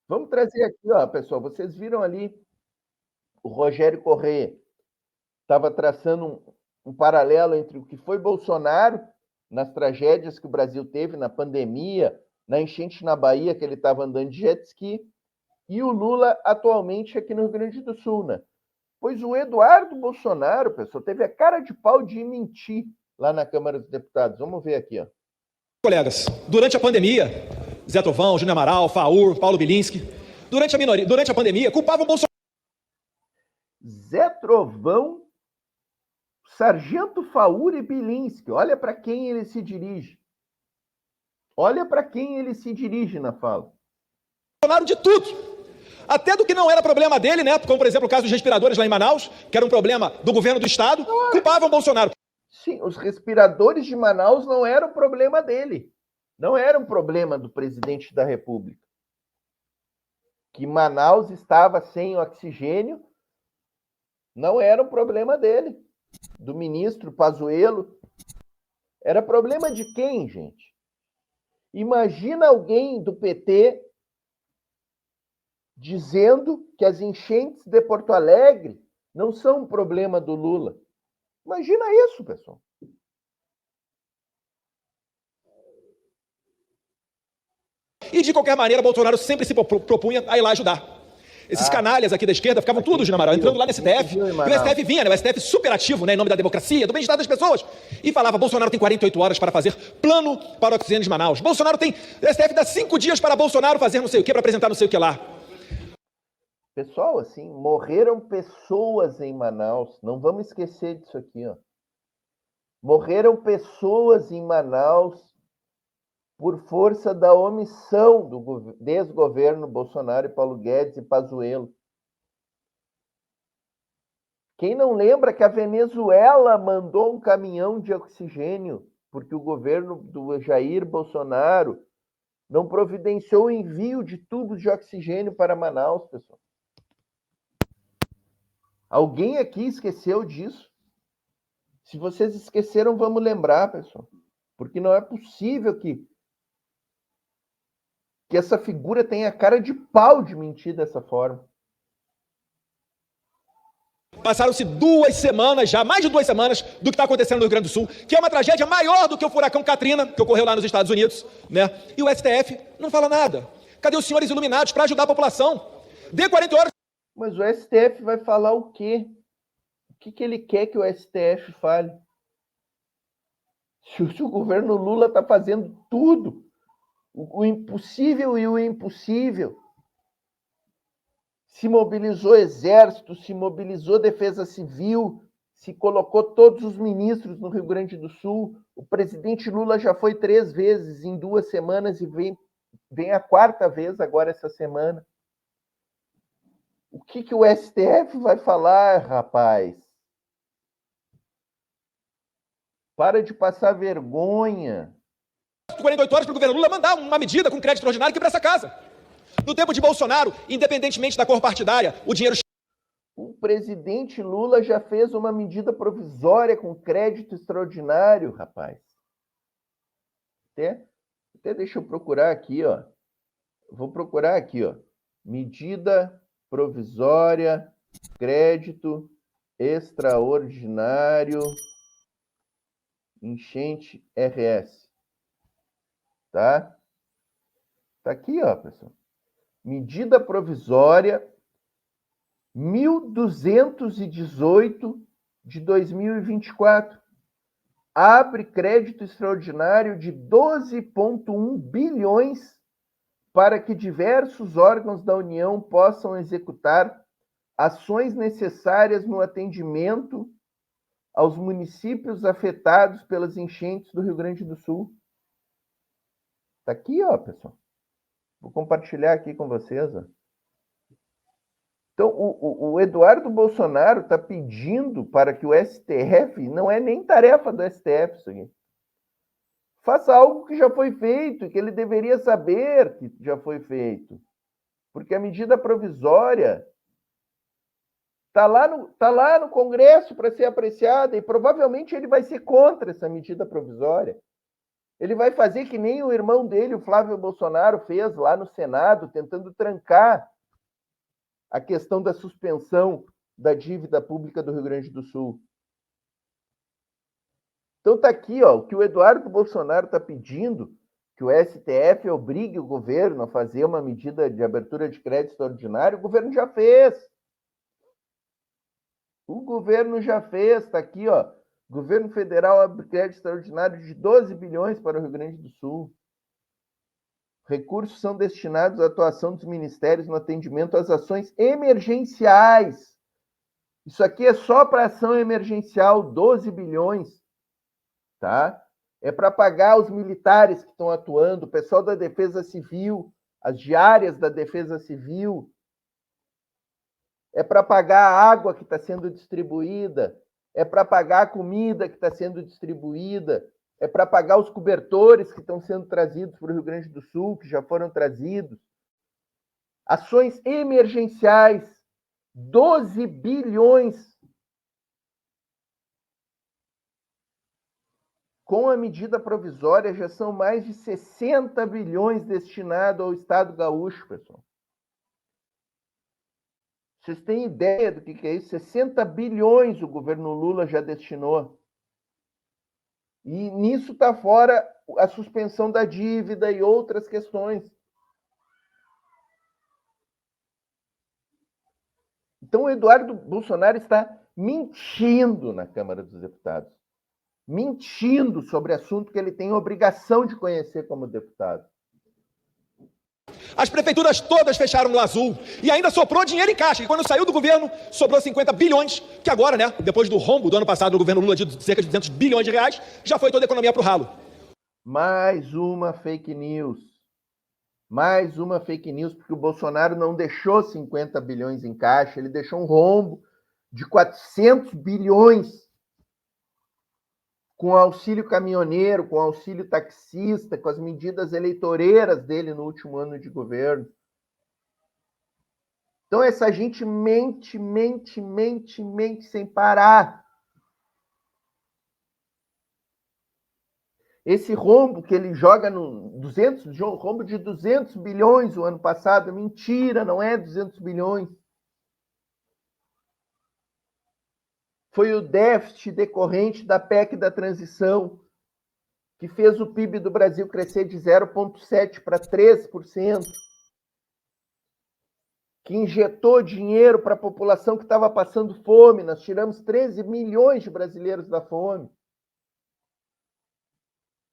Vamos trazer aqui, ó, pessoal, vocês viram ali o Rogério Corrêa estava traçando um paralelo entre o que foi Bolsonaro nas tragédias que o Brasil teve na pandemia, na enchente na Bahia, que ele estava andando de jet ski, e o Lula atualmente aqui no Rio Grande do Sul, né? Pois o Eduardo Bolsonaro, pessoal, teve a cara de pau de mentir lá na Câmara dos Deputados. Vamos ver aqui, ó. Colegas, durante a pandemia, Zé Trovão, Júnior Amaral, Faur, Paulo Bilinski, durante a pandemia, culpavam o Bolsonaro. Zé Trovão, Sargento Faur e Bilinski, olha para quem ele se dirige. Olha para quem ele se dirige na fala. Bolsonaro de tudo. Até do que não era problema dele, né? Como, por exemplo, o caso dos respiradores lá em Manaus, que era um problema do governo do estado, culpavam o Bolsonaro. Sim, os respiradores de Manaus não eram problema dele. Não era um problema do presidente da República. Que Manaus estava sem oxigênio não era um problema dele. Do ministro Pazuello. Era problema de quem, gente? Imagina alguém do PT dizendo que as enchentes de Porto Alegre não são um problema do Lula. Imagina isso, pessoal. E, de qualquer maneira, Bolsonaro sempre se propunha a ir lá ajudar. Esses canalhas aqui da esquerda ficavam tudo, Júnior Amaral, entrando lá no STF. E o STF vinha, né? O STF super ativo, né? Em nome da democracia, do bem-estar das pessoas. E falava, Bolsonaro tem 48 horas para fazer plano para o oxigênio de Manaus. Bolsonaro tem... O STF dá 5 dias para Bolsonaro fazer não sei o quê, para apresentar não sei o que lá. Pessoal, assim, morreram pessoas em Manaus. Não vamos esquecer disso aqui, ó. Morreram pessoas em Manaus por força da omissão do desgoverno Bolsonaro e Paulo Guedes e Pazuello. Quem não lembra que a Venezuela mandou um caminhão de oxigênio porque o governo do Jair Bolsonaro não providenciou o envio de tubos de oxigênio para Manaus, pessoal? Alguém aqui esqueceu disso? Se vocês esqueceram, vamos lembrar, pessoal. Porque não é possível que essa figura tenha cara de pau de mentir dessa forma. Passaram-se 2 semanas já, mais de 2 semanas, do que está acontecendo no Rio Grande do Sul, que é uma tragédia maior do que o furacão Katrina, que ocorreu lá nos Estados Unidos, né? E o STF não fala nada. Cadê os senhores iluminados para ajudar a população? Dê 40 horas. Mas o STF vai falar o quê? O que ele quer que o STF fale? Se o governo Lula está fazendo tudo, o impossível e o impossível. Se mobilizou exército, se mobilizou defesa civil, se colocou todos os ministros no Rio Grande do Sul. O presidente Lula já foi 3 vezes em 2 semanas e vem a 4ª vez agora essa semana. O que o STF vai falar, rapaz? Para de passar vergonha. 48 horas para o governo Lula mandar uma medida com crédito extraordinário que para essa casa. No tempo de Bolsonaro, independentemente da cor partidária, o dinheiro... O presidente Lula já fez uma medida provisória com crédito extraordinário, rapaz. Até deixa eu procurar aqui, ó. Vou procurar aqui, ó. Medida provisória, crédito extraordinário, enchente RS. Tá? Tá aqui, ó, pessoal. Medida provisória 1218 de 2024. Abre crédito extraordinário de 12,1 bilhões para que diversos órgãos da União possam executar ações necessárias no atendimento aos municípios afetados pelas enchentes do Rio Grande do Sul. Tá aqui, ó, pessoal. Vou compartilhar aqui com vocês, ó. Então, o Eduardo Bolsonaro está pedindo para que o STF, não é nem tarefa do STF isso aqui, faça algo que já foi feito, que ele deveria saber que já foi feito. Porque a medida provisória está lá no Congresso para ser apreciada e provavelmente ele vai ser contra essa medida provisória. Ele vai fazer que nem o irmão dele, o Flávio Bolsonaro, fez lá no Senado, tentando trancar a questão da suspensão da dívida pública do Rio Grande do Sul. Então está aqui, ó, o que o Eduardo Bolsonaro está pedindo, que o STF obrigue o governo a fazer uma medida de abertura de crédito extraordinário, o governo já fez. O governo já fez, está aqui, ó. O governo federal abre crédito extraordinário de 12 bilhões para o Rio Grande do Sul. Recursos são destinados à atuação dos ministérios no atendimento às ações emergenciais. Isso aqui é só para ação emergencial, 12 bilhões. Tá? É para pagar os militares que estão atuando, o pessoal da Defesa Civil, as diárias da Defesa Civil. É para pagar a água que está sendo distribuída. É para pagar a comida que está sendo distribuída. É para pagar os cobertores que estão sendo trazidos para o Rio Grande do Sul, que já foram trazidos. Ações emergenciais, 12 bilhões. Com a medida provisória, já são mais de 60 bilhões destinados ao Estado gaúcho, pessoal. Vocês têm ideia do que é isso? 60 bilhões o governo Lula já destinou. E nisso está fora a suspensão da dívida e outras questões. Então, o Eduardo Bolsonaro está mentindo na Câmara dos Deputados. Mentindo sobre assunto que ele tem obrigação de conhecer como deputado. As prefeituras todas fecharam no azul e ainda soprou dinheiro em caixa. E quando saiu do governo, sobrou 50 bilhões, que agora, né, depois do rombo do ano passado do governo Lula de cerca de 200 bilhões de reais, já foi toda a economia para o ralo. Mais uma fake news. Mais uma fake news, porque o Bolsonaro não deixou 50 bilhões em caixa, ele deixou um rombo de 400 bilhões com auxílio caminhoneiro, com auxílio taxista, com as medidas eleitoreiras dele no último ano de governo. Então, essa gente mente sem parar. Esse rombo que ele joga no rombo de 200 bilhões o ano passado, mentira, não é 200 bilhões. Foi o déficit decorrente da PEC da transição, que fez o PIB do Brasil crescer de 0,7% para 3%, que injetou dinheiro para a população que estava passando fome. Nós tiramos 13 milhões de brasileiros da fome.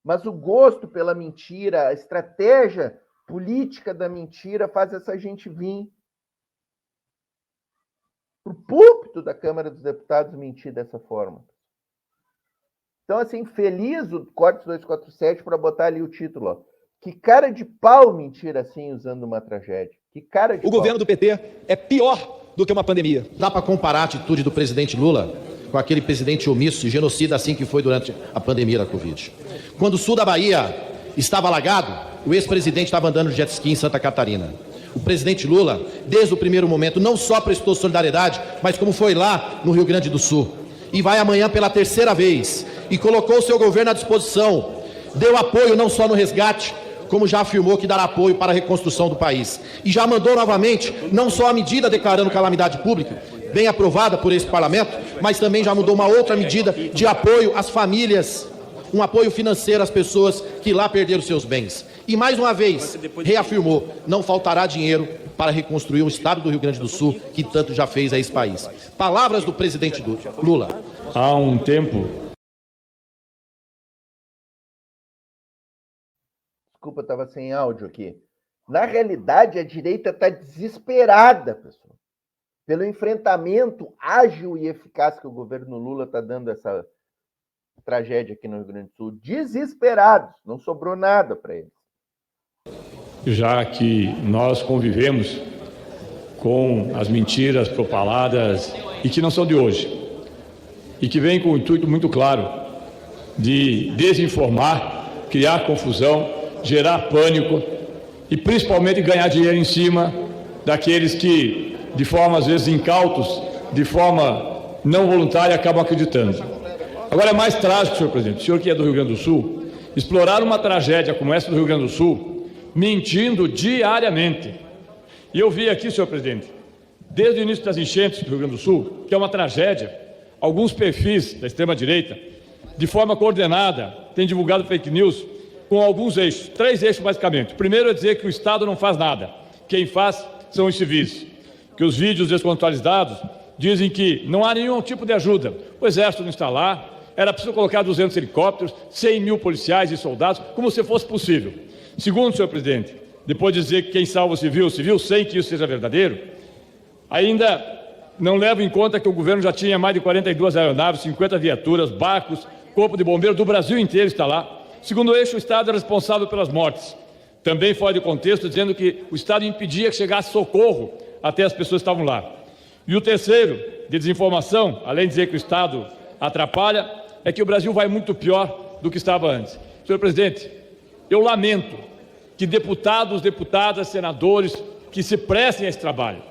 Mas o gosto pela mentira, a estratégia política da mentira faz essa gente vir para o púlpito da Câmara dos Deputados mentir dessa forma. Então, assim, feliz o Cortes 247 para botar ali o título, ó. Que cara de pau mentir assim usando uma tragédia. Que cara de pau. O governo do PT é pior do que uma pandemia. Dá para comparar a atitude do presidente Lula com aquele presidente omisso e genocida assim que foi durante a pandemia da Covid. Quando o sul da Bahia estava alagado, o ex-presidente estava andando de jet ski em Santa Catarina. O presidente Lula, desde o primeiro momento, não só prestou solidariedade, mas como foi lá no Rio Grande do Sul. E vai amanhã pela terceira vez. E colocou o seu governo à disposição. Deu apoio não só no resgate, como já afirmou que dará apoio para a reconstrução do país. E já mandou novamente, não só a medida declarando calamidade pública, bem aprovada por esse parlamento, mas também já mudou uma outra medida de apoio às famílias, um apoio financeiro às pessoas que lá perderam seus bens. E mais uma vez, reafirmou, não faltará dinheiro para reconstruir o estado do Rio Grande do Sul, que tanto já fez a esse país. Palavras do presidente Lula. Há um tempo... Desculpa, estava sem áudio aqui. Na realidade, a direita está desesperada, pessoal, pelo enfrentamento ágil e eficaz que o governo Lula está dando essa tragédia aqui no Rio Grande do Sul. Desesperados, não sobrou nada para eles. Já que nós convivemos com as mentiras propaladas e que não são de hoje, e que vêm com um intuito muito claro de desinformar, criar confusão, gerar pânico e principalmente ganhar dinheiro em cima daqueles que, de forma às vezes incautos, de forma não voluntária, acabam acreditando. Agora é mais trágico, senhor presidente, o senhor que é do Rio Grande do Sul, explorar uma tragédia como essa do Rio Grande do Sul, mentindo diariamente. E eu vi aqui, senhor presidente, desde o início das enchentes do Rio Grande do Sul, que é uma tragédia, alguns perfis da extrema-direita, de forma coordenada, têm divulgado fake news com alguns eixos, 3 eixos basicamente. O primeiro é dizer que o Estado não faz nada, quem faz são os civis, que os vídeos descontextualizados dizem que não há nenhum tipo de ajuda, o Exército não está lá, era preciso colocar 200 helicópteros, 100 mil policiais e soldados, como se fosse possível. Segundo, senhor presidente, depois de dizer que quem salva o civil, sem que isso seja verdadeiro, ainda não leva em conta que o governo já tinha mais de 42 aeronaves, 50 viaturas, barcos, corpo de bombeiro do Brasil inteiro está lá. Segundo o eixo, o Estado é responsável pelas mortes. Também fora de contexto, dizendo que o Estado impedia que chegasse socorro até as pessoas que estavam lá. E o terceiro, de desinformação, além de dizer que o Estado atrapalha, é que o Brasil vai muito pior do que estava antes. Senhor presidente, eu lamento que deputados, deputadas, senadores que se prestem a esse trabalho.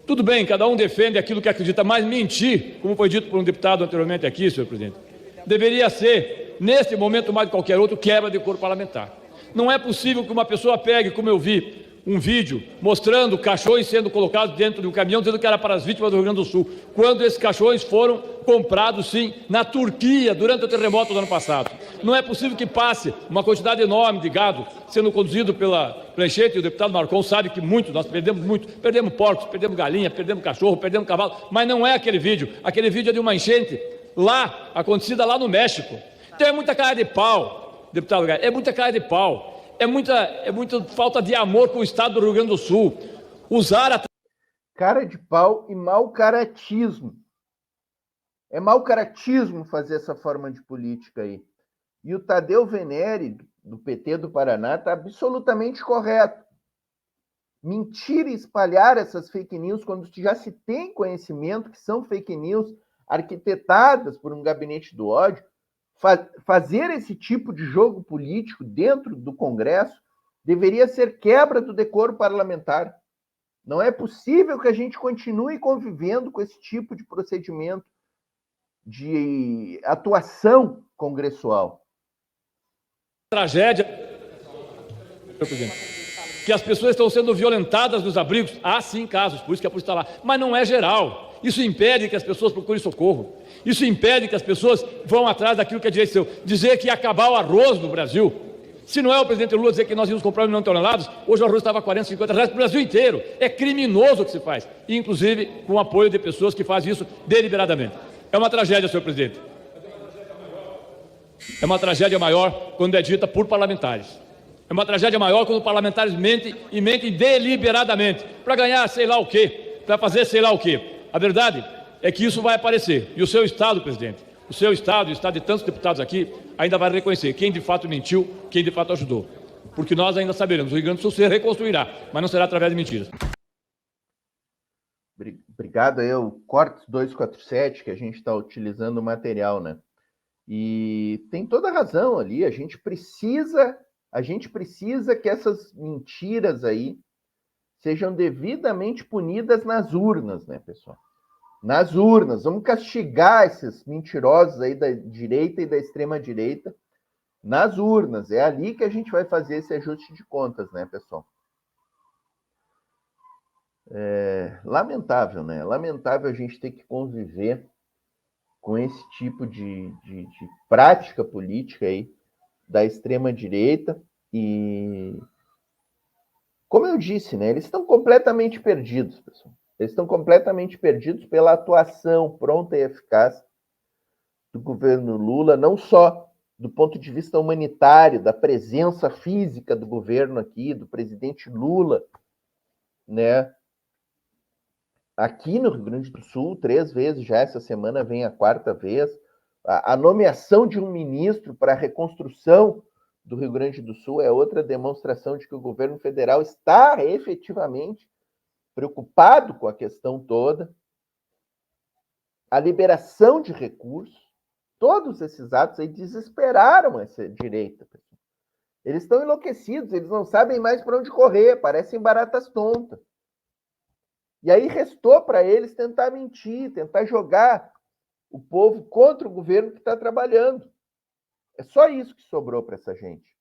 Tudo bem, cada um defende aquilo que acredita, mas mentir, como foi dito por um deputado anteriormente aqui, senhor presidente, deveria ser, neste momento mais do que qualquer outro, quebra de decoro parlamentar. Não é possível que uma pessoa pegue, como eu vi, um vídeo mostrando caixões sendo colocados dentro de um caminhão, dizendo que era para as vítimas do Rio Grande do Sul, quando esses caixões foram comprados, sim, na Turquia, durante o terremoto do ano passado. Não é possível que passe uma quantidade enorme de gado sendo conduzido pela enchente, e o deputado Marcon sabe que nós perdemos porcos, perdemos galinha, perdemos cachorro, perdemos cavalo, mas não é aquele vídeo é de uma enchente lá, acontecida lá no México. Então é muita cara de pau, deputado Gaia, é muita cara de pau. É muita falta de amor com o Estado do Rio Grande do Sul. Usar a... Cara de pau e mau caratismo. É mau caratismo fazer essa forma de política aí. E o Tadeu Venere, do PT do Paraná, está absolutamente correto. Mentir e espalhar essas fake news quando já se tem conhecimento que são fake news arquitetadas por um gabinete do ódio, fazer esse tipo de jogo político dentro do Congresso deveria ser quebra do decoro parlamentar. Não é possível que a gente continue convivendo com esse tipo de procedimento de atuação congressual. Tragédia que as pessoas estão sendo violentadas nos abrigos. Há sim casos, por isso que a polícia está lá, mas não é geral. Isso impede que as pessoas procurem socorro. Isso impede que as pessoas vão atrás daquilo que é direito seu. Dizer que ia acabar o arroz no Brasil. Se não é o presidente Lula dizer que nós íamos comprar 1 milhão de toneladas, hoje o arroz estava a 40, 50 reais para o Brasil inteiro. É criminoso o que se faz. Inclusive com o apoio de pessoas que fazem isso deliberadamente. É uma tragédia, senhor presidente. É uma tragédia maior quando é dita por parlamentares. É uma tragédia maior quando parlamentares mentem e mentem deliberadamente para ganhar sei lá o quê, para fazer sei lá o quê. A verdade é que isso vai aparecer. E o seu Estado, presidente, o seu Estado, o Estado de tantos deputados aqui, ainda vai reconhecer quem de fato mentiu, quem de fato ajudou. Porque nós ainda saberemos, o Rio Grande do Sul se reconstruirá, mas não será através de mentiras. Obrigado aí, o Cortes 247, que a gente está utilizando o material, né? E tem toda a razão ali, a gente precisa que essas mentiras aí sejam devidamente punidas nas urnas, né, pessoal? Nas urnas. Vamos castigar esses mentirosos aí da direita e da extrema-direita nas urnas. É ali que a gente vai fazer esse ajuste de contas, né, pessoal? É lamentável, né? Lamentável a gente ter que conviver com esse tipo de prática política aí da extrema-direita e... Como eu disse, né, eles estão completamente perdidos, pessoal. Eles estão completamente perdidos pela atuação pronta e eficaz do governo Lula, não só do ponto de vista humanitário, da presença física do governo aqui, do presidente Lula, né? Aqui no Rio Grande do Sul, 3 vezes já essa semana vem a 4ª vez, a nomeação de um ministro para a reconstrução do Rio Grande do Sul é outra demonstração de que o governo federal está efetivamente preocupado com a questão toda. A liberação de recursos, todos esses atos aí desesperaram essa direita. Eles estão enlouquecidos, eles não sabem mais para onde correr, parecem baratas tontas. E aí restou para eles tentar mentir, tentar jogar o povo contra o governo que está trabalhando. É só isso que sobrou para essa gente.